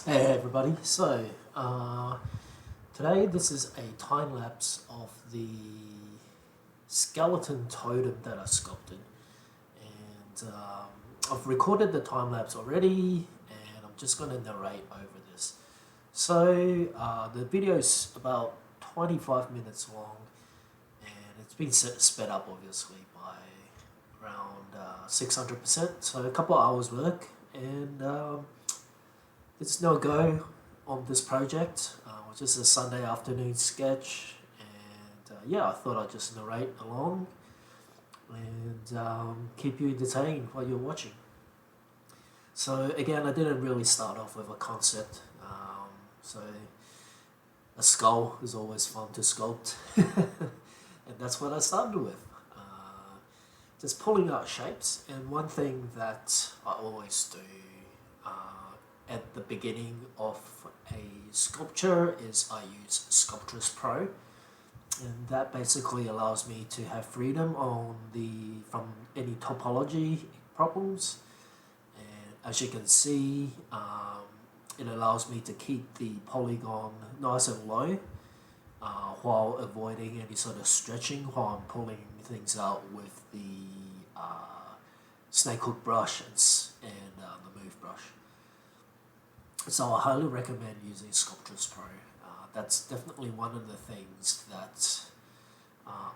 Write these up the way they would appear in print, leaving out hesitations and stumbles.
Hey everybody, today this is a time lapse of the skeleton totem that I sculpted, and I've recorded the time lapse already, and I'm just going to narrate over this. The video is about 25 minutes long, and it's been sped up obviously by around 600%, so a couple of hours work, and it's no go on this project. It was just a Sunday afternoon sketch, and yeah, I thought I'd just narrate along and keep you entertained while you're watching. So again, I didn't really start off with a concept. So a skull is always fun to sculpt, and that's what I started with. Just pulling out shapes, and one thing that I always do at the beginning of a sculpture is I use Sculptris Pro, and that basically allows me to have freedom from any topology problems. And as you can see, it allows me to keep the polygon nice and low while avoiding any sort of stretching while I'm pulling things out with the snake hook brush and the move brush. So I highly recommend using Sculptris Pro. That's definitely one of the things that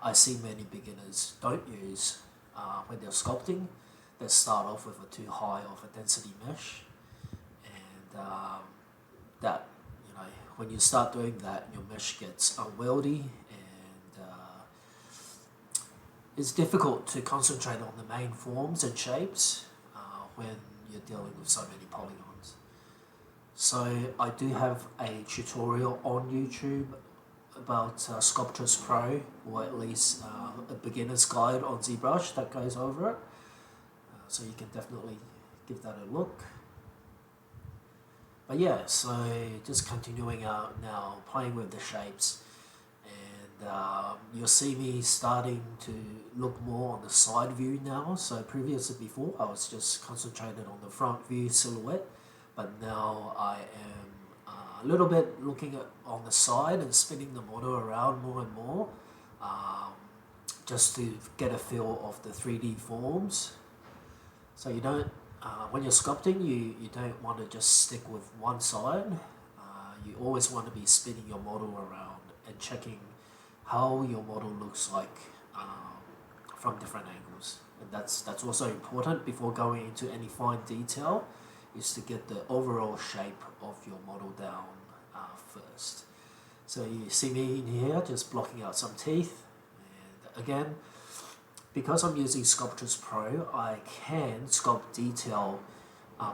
I see many beginners don't use when they're sculpting. They start off with a too high of a density mesh, and that, when you start doing that, your mesh gets unwieldy, and it's difficult to concentrate on the main forms and shapes when you're dealing with so many polygons. So I do have a tutorial on YouTube about Sculptris Pro, or at least a beginner's guide on ZBrush that goes over it. So you can definitely give that a look. But yeah, so just continuing out now, playing with the shapes, and you'll see me starting to look more on the side view now. So previously, before, I was just concentrated on the front view silhouette, but now I am a little bit looking on the side and spinning the model around more and more, just to get a feel of the 3D forms. So you don't, when you're sculpting, you don't want to just stick with one side. You always want to be spinning your model around and checking how your model looks like from different angles. And that's also important before going into any fine detail, is to get the overall shape of your model down first. So you see me in here just blocking out some teeth, and again, because I'm using Sculptris Pro, I can sculpt detail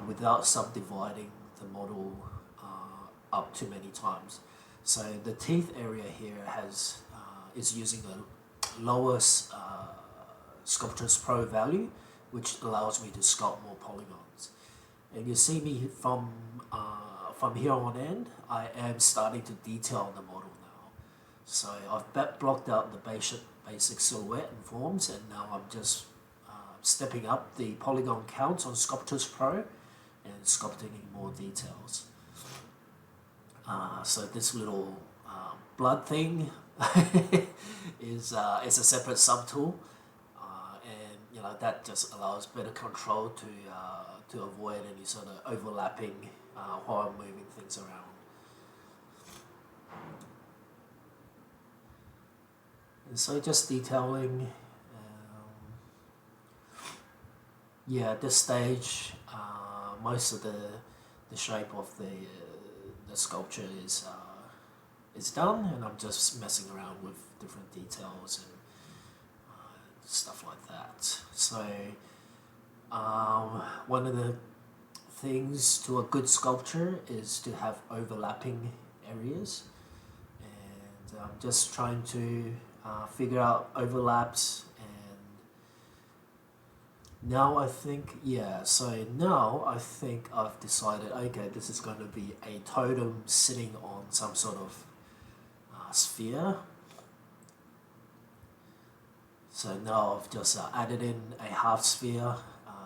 without subdividing the model up too many times. So the teeth area here is using a lowest Sculptris Pro value, which allows me to sculpt more polygons. And you see me from here on end, I am starting to detail the model now. So I've blocked out the basic silhouette and forms, and now I'm just stepping up the polygon count on Sculptris Pro and sculpting in more details. So this little blood thing is a separate subtool, and that just allows better control to avoid any sort of overlapping while I'm moving things around. And so just detailing, yeah, at this stage, most of the shape of the sculpture is done, and I'm just messing around with different details and stuff like that. So one of the things to a good sculpture is to have overlapping areas, and I'm just trying to figure out overlaps. And now I think I've decided, okay, this is going to be a totem sitting on some sort of sphere. So now I've just added in a half sphere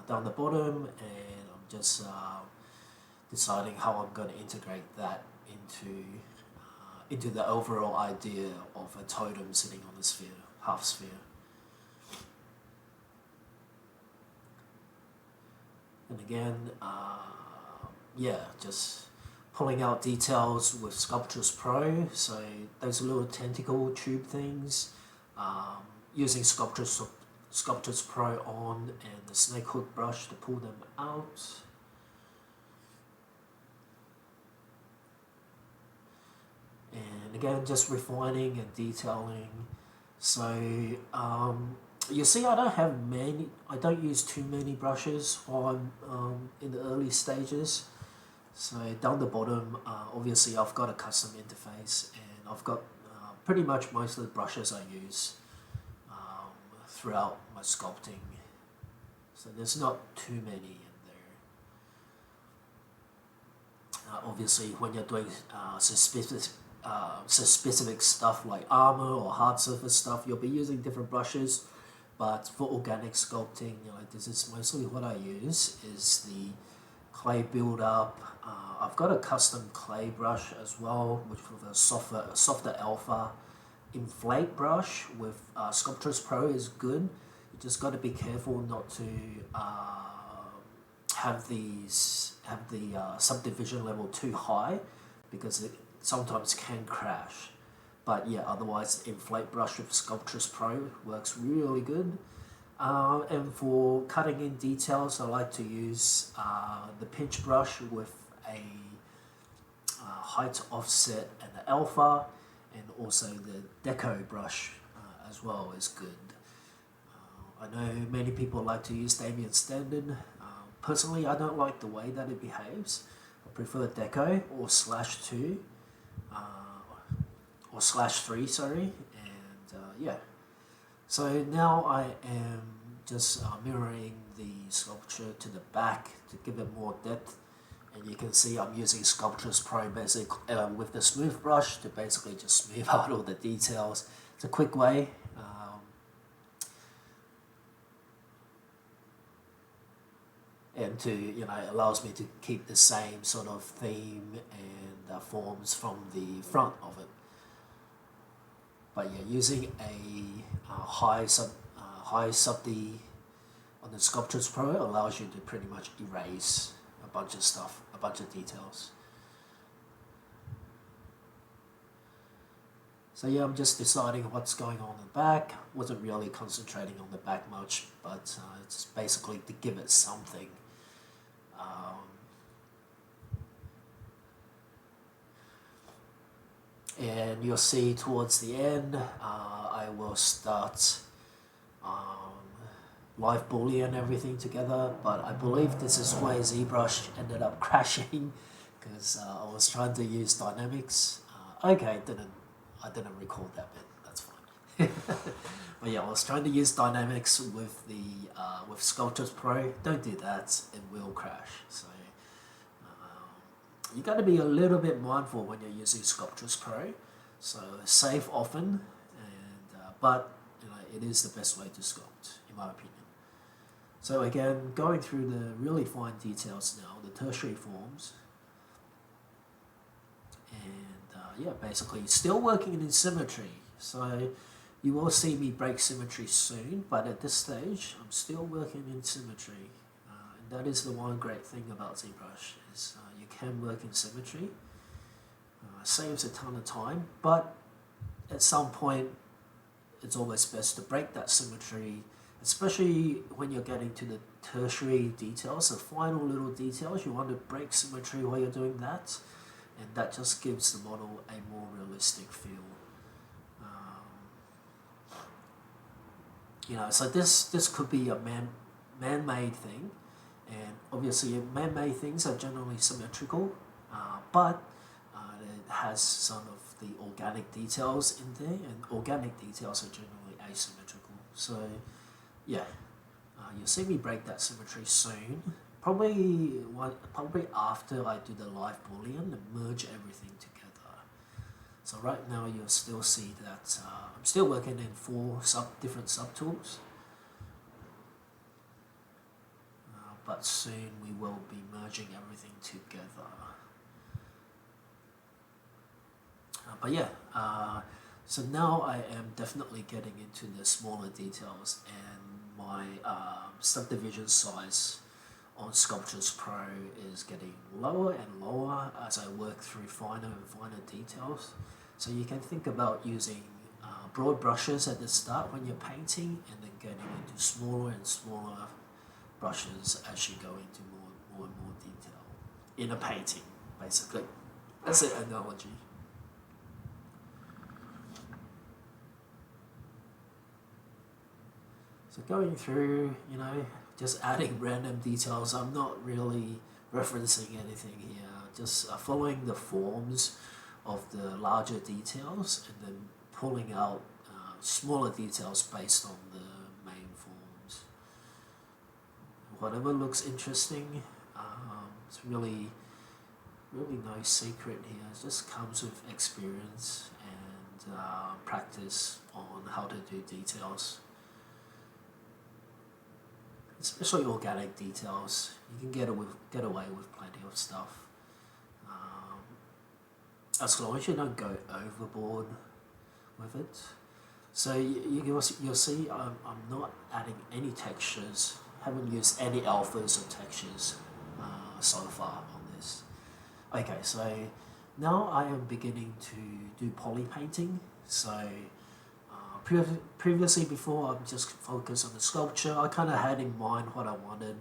down the bottom, and I'm just deciding how I'm going to integrate that into the overall idea of a totem sitting on the sphere, half sphere. And again, yeah, just pulling out details with Sculptris Pro. So those little tentacle tube things, using Sculptris Pro on and the snake hook brush to pull them out. And again, just refining and detailing. So you see, I don't use too many brushes while I'm in the early stages. So down the bottom, obviously I've got a custom interface, and I've got pretty much most of the brushes I use throughout my sculpting. So there's not too many in there. Obviously, when you're doing specific stuff like armor or hard surface stuff, you'll be using different brushes. But for organic sculpting, this is mostly what I use, is the clay build-up. I've got a custom clay brush as well, which with a softer alpha. Inflate brush with Sculptris Pro is good. You just got to be careful not to have the subdivision level too high, because it sometimes can crash. But yeah, otherwise inflate brush with Sculptris Pro works really good. And for cutting in details, I like to use the pinch brush with a height offset and the alpha, and also the deco brush as well is good. I know many people like to use Damien Standard. Personally, I don't like the way that it behaves. I prefer deco or /2 or /3, sorry. And yeah, so now I am just mirroring the sculpture to the back to give it more depth. And you can see I'm using Sculptris Pro with the smooth brush to basically just smooth out all the details. It's a quick way. And it allows me to keep the same sort of theme and forms from the front of it. But yeah, using a high sub-D on the Sculptris Pro allows you to pretty much erase a bunch of stuff, a bunch of details. So yeah, I'm just deciding what's going on in the back. Wasn't really concentrating on the back much, but it's basically to give it something. And you'll see towards the end, I will start live boolean everything together, but I believe this is why ZBrush ended up crashing, because I was trying to use dynamics. Okay, I didn't record that bit. That's fine. But yeah, I was trying to use dynamics with Sculptris Pro. Don't do that; it will crash. So you got to be a little bit mindful when you're using Sculptris Pro. So save often, and but it is the best way to sculpt, in my opinion. So again, going through the really fine details now, the tertiary forms, and yeah, basically still working in symmetry. So you will see me break symmetry soon, but at this stage, I'm still working in symmetry. And that is the one great thing about ZBrush, is you can work in symmetry. Saves a ton of time, but at some point, it's always best to break that symmetry, especially when you're getting to the tertiary details, the final little details. You want to break symmetry while you're doing that, and that just gives the model a more realistic feel. So this could be a man-made thing, and obviously man-made things are generally symmetrical, but it has some of the organic details in there, and organic details are generally asymmetrical. So yeah, you'll see me break that symmetry soon, probably after I do the live boolean and merge everything together. So right now you'll still see that I'm still working in 4 different subtools, but soon we will be merging merging everything together. But yeah, so now I am definitely getting into the smaller details, and my subdivision size on Sculptures Pro is getting lower and lower as I work through finer and finer details. So you can think about using broad brushes at the start when you're painting, and then getting into smaller and smaller brushes as you go into more and more detail in a painting, basically. That's an analogy. So going through, just adding random details. I'm not really referencing anything here, just following the forms of the larger details and then pulling out smaller details based on the main forms. Whatever looks interesting, it's really no secret here. It just comes with experience and practice on how to do details. Especially organic details, you can get away with plenty of stuff, as long as you don't go overboard with it. So you'll see I'm not adding any textures, haven't used any alphas or textures so far on this. Okay, so now I am beginning to do poly painting. So previously, before I'm just focused on the sculpture, I kind of had in mind what I wanted,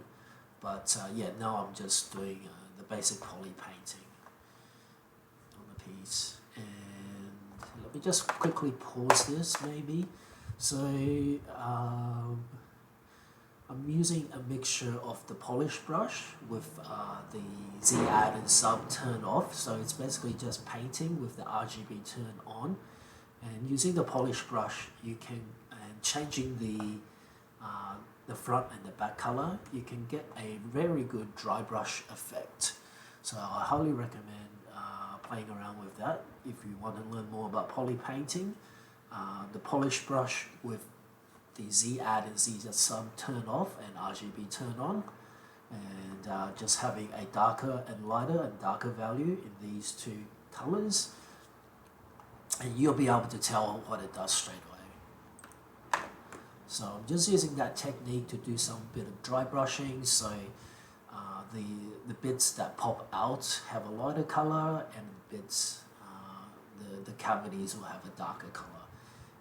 but yeah, now I'm just doing the basic poly painting on the piece. And let me just quickly pause this maybe. So I'm using a mixture of the polish brush with the Z add and sub turn off. So it's basically just painting with the RGB turn on. And using the polish brush, you can, and changing the front and the back color, you can get a very good dry brush effect. So I highly recommend playing around with that if you want to learn more about poly painting. The polish brush with the Z add and Z sub turn off and RGB turn on, and just having a darker and lighter and darker value in these two colors, and you'll be able to tell what it does straight away. So I'm just using that technique to do some bit of dry brushing, so the bits that pop out have a lighter color, and the bits, the cavities will have a darker color.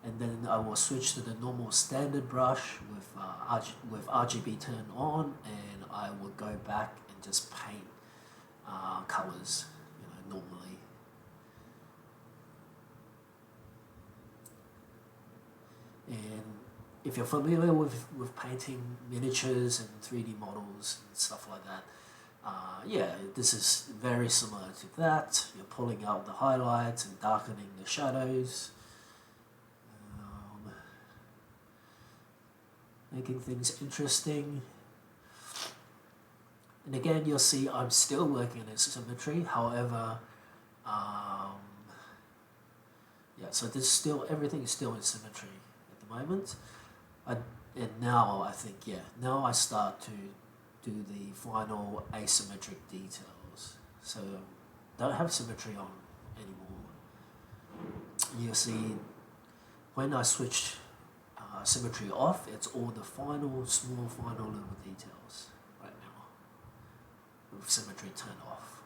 And then I will switch to the normal standard brush with RGB turned on, and I will go back and just paint colors, normally. And if you're familiar with painting miniatures and 3D models and stuff like that, yeah, this is very similar to that. You're pulling out the highlights and darkening the shadows, making things interesting. And again, you'll see I'm still working in symmetry. However, yeah, so everything is still in symmetry at the moment. And now I think, now I start to do the final asymmetric details. So don't have symmetry on anymore. You'll see when I switch symmetry off, it's all the small final little details right now with symmetry turned off.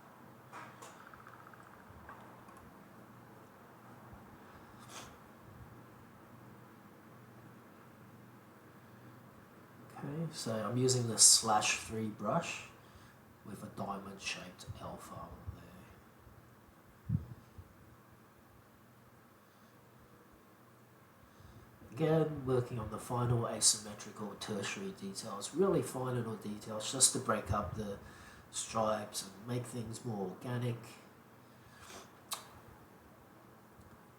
Okay, so I'm using the /3 brush with a diamond shaped alpha on there. Again, working on the final asymmetrical tertiary details, really fine little details, just to break up the stripes and make things more organic.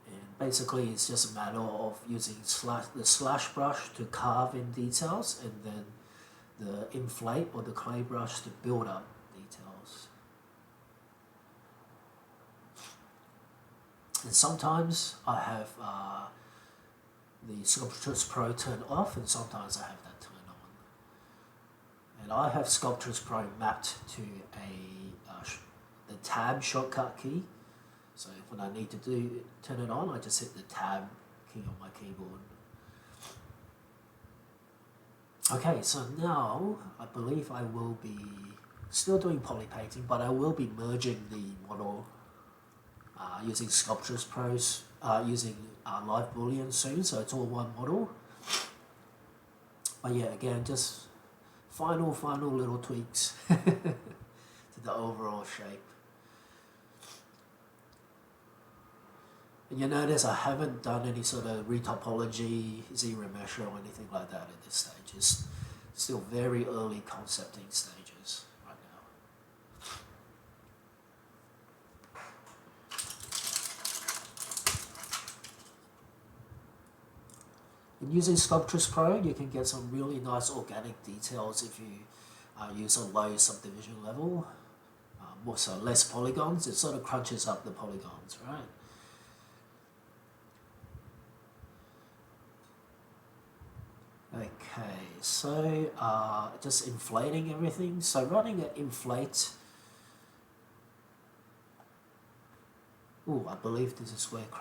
And basically it's just a matter of using the slash brush to carve in details, and then the inflate or the clay brush to build up details. And sometimes I have the Sculptures Pro turned off, and sometimes I have that turned And I have Sculptris Pro mapped to the tab shortcut key. So when I need to turn it on, I just hit the tab key on my keyboard. Okay, so now I believe I will be still doing poly painting, but I will be merging the model using Sculptris Pro's, using Live Boolean soon, so it's all one model. But yeah, again, just final little tweaks to the overall shape. And you notice I haven't done any sort of retopology, Z-remesh or anything like that at this stage. It's still very early concepting stages right now. And using Sculptris Pro, you can get some really nice organic details if you use a low subdivision level. Also less polygons, it sort of crunches up the polygons, right? Okay, so just inflating everything. So running an inflate. Oh, I believe this is where it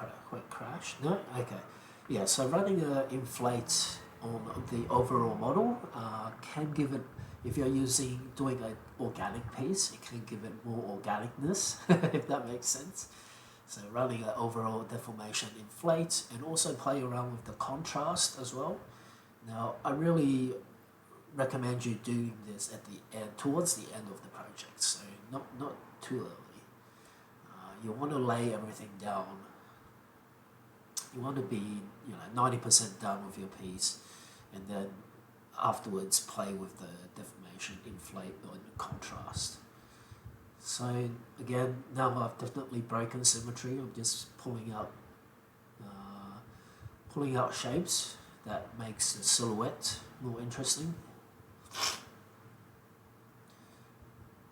crashed. No, okay. Yeah, so running an inflate on the overall model can give it, if you're doing an organic piece, it can give it more organicness, if that makes sense. So running an overall deformation inflate, and also play around with the contrast as well. Now, I really recommend you doing this at the end, towards the end of the project, so not too early. You want to lay everything down. You want to be, 90% done with your piece, and then afterwards play with the deformation, inflate, or contrast. So again, now I've definitely broken symmetry. I'm just pulling out shapes that makes the silhouette more interesting.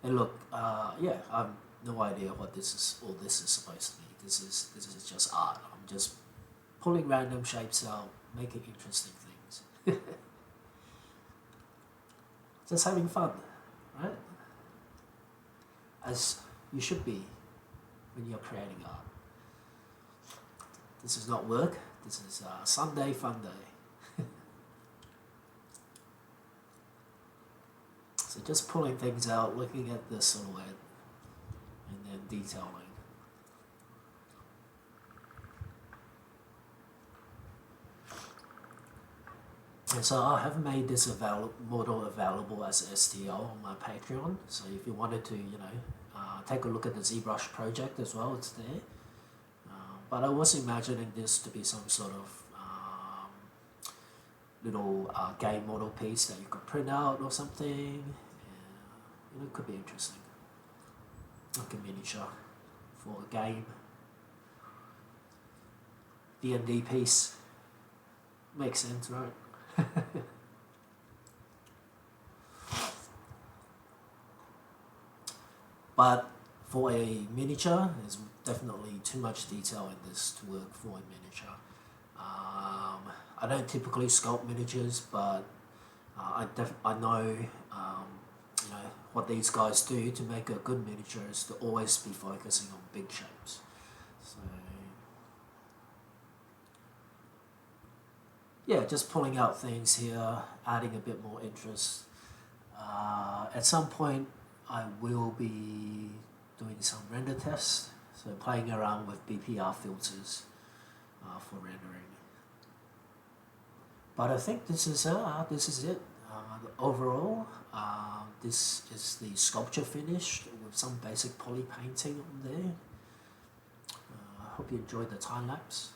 And look, yeah, I've no idea what this is supposed to be. This is just art. I'm just pulling random shapes out, making interesting things. Just having fun, right? As you should be when you're creating art. This is not work. This is Sunday fun day. So just pulling things out, looking at the silhouette, and then detailing. And so I have made this model available as STL on my Patreon. So if you wanted to, take a look at the ZBrush project as well, it's there. But I was imagining this to be some sort of little game model piece that you could print out or something. It could be interesting. Like a miniature for a game. D&D piece. Makes sense, right? But for a miniature, there's definitely too much detail in this to work for a miniature. I don't typically sculpt miniatures, but I know what these guys do to make a good miniature is to always be focusing on big shapes. So yeah, just pulling out things here, adding a bit more interest. At some point, I will be doing some render tests, so playing around with BPR filters for rendering. But I think this is it. Overall, this is the sculpture finished with some basic poly painting on there. I hope you enjoyed the time lapse.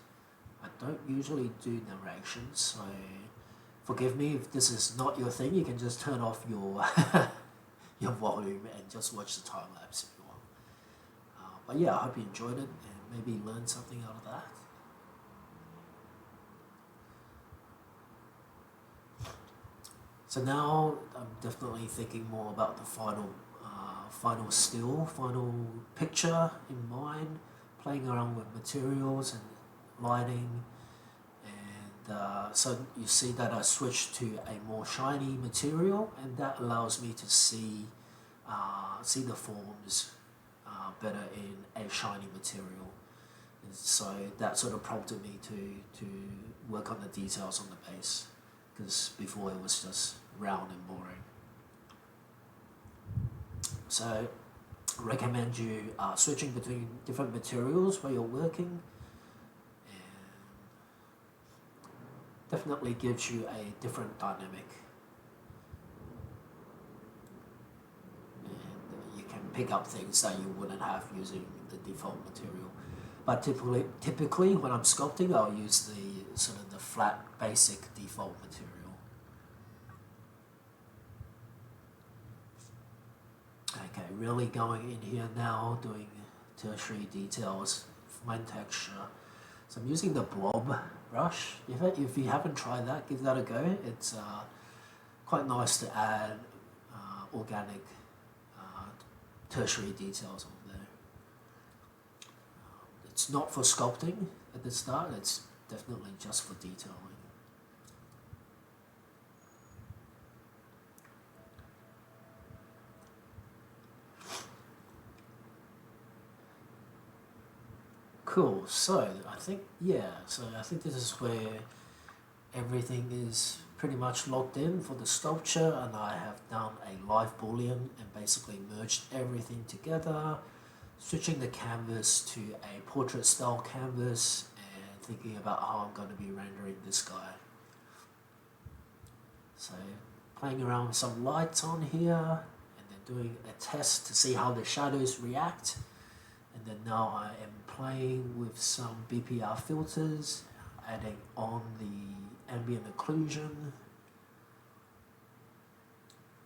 I don't usually do narration, so forgive me if this is not your thing. You can just turn off your your volume and just watch the time lapse if you want. But yeah, I hope you enjoyed it and maybe learned something out of that. So now I'm definitely thinking more about the final picture in mind, playing around with materials and lighting, and so you see that I switched to a more shiny material, and that allows me to see the forms better in a shiny material. And so that sort of prompted me to work on the details on the base, because before it was just round and boring. So I recommend you switching between different materials while you're working, and definitely gives you a different dynamic. And you can pick up things that you wouldn't have using the default material. But typically when I'm sculpting, I'll use the sort of the flat basic default material. Okay, really going in here now, doing tertiary details, fine texture. So I'm using the blob brush. If you haven't tried that, give that a go. It's quite nice to add organic tertiary details on there. It's not for sculpting at the start, it's definitely just for detailing. Cool, so I think this is where everything is pretty much locked in for the sculpture, and I have done a live boolean and basically merged everything together, switching the canvas to a portrait style canvas and thinking about how I'm going to be rendering this guy. So playing around with some lights on here and then doing a test to see how the shadows react. And then now I am playing with some BPR filters, adding on the ambient occlusion,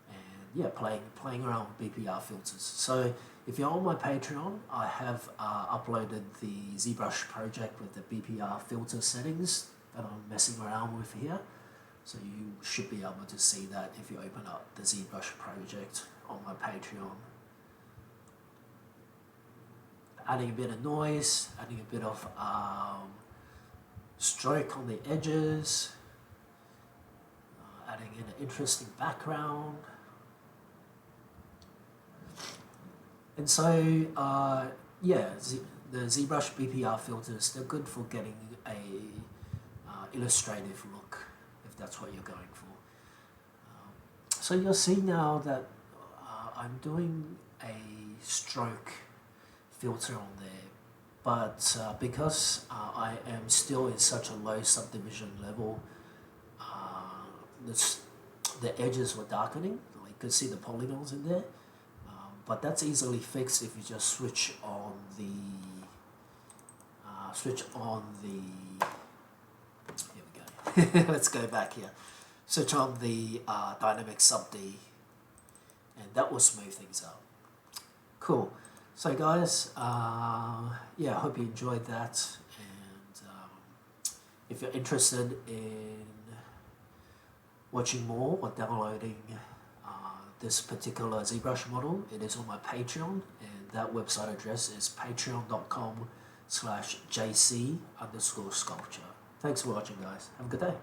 and yeah, playing around with BPR filters. So if you're on my Patreon, I have uploaded the ZBrush project with the BPR filter settings that I'm messing around with here. So you should be able to see that if you open up the ZBrush project on my Patreon. Adding a bit of noise, adding a bit of stroke on the edges, adding in an interesting background. And so, yeah, the ZBrush BPR filters, they're good for getting a illustrative look, if that's what you're going for. So you'll see now that I'm doing a stroke filter on there, but because I am still in such a low subdivision level, the edges were darkening. You can see the polygons in there, but that's easily fixed if you just switch on the here we go. Let's go back here. Switch on the dynamic sub D, and that will smooth things out. Cool. So guys, yeah, I hope you enjoyed that, and if you're interested in watching more or downloading this particular ZBrush model, it is on my Patreon, and that website address is patreon.com/jc_sculpture. Thanks for watching, guys. Have a good day.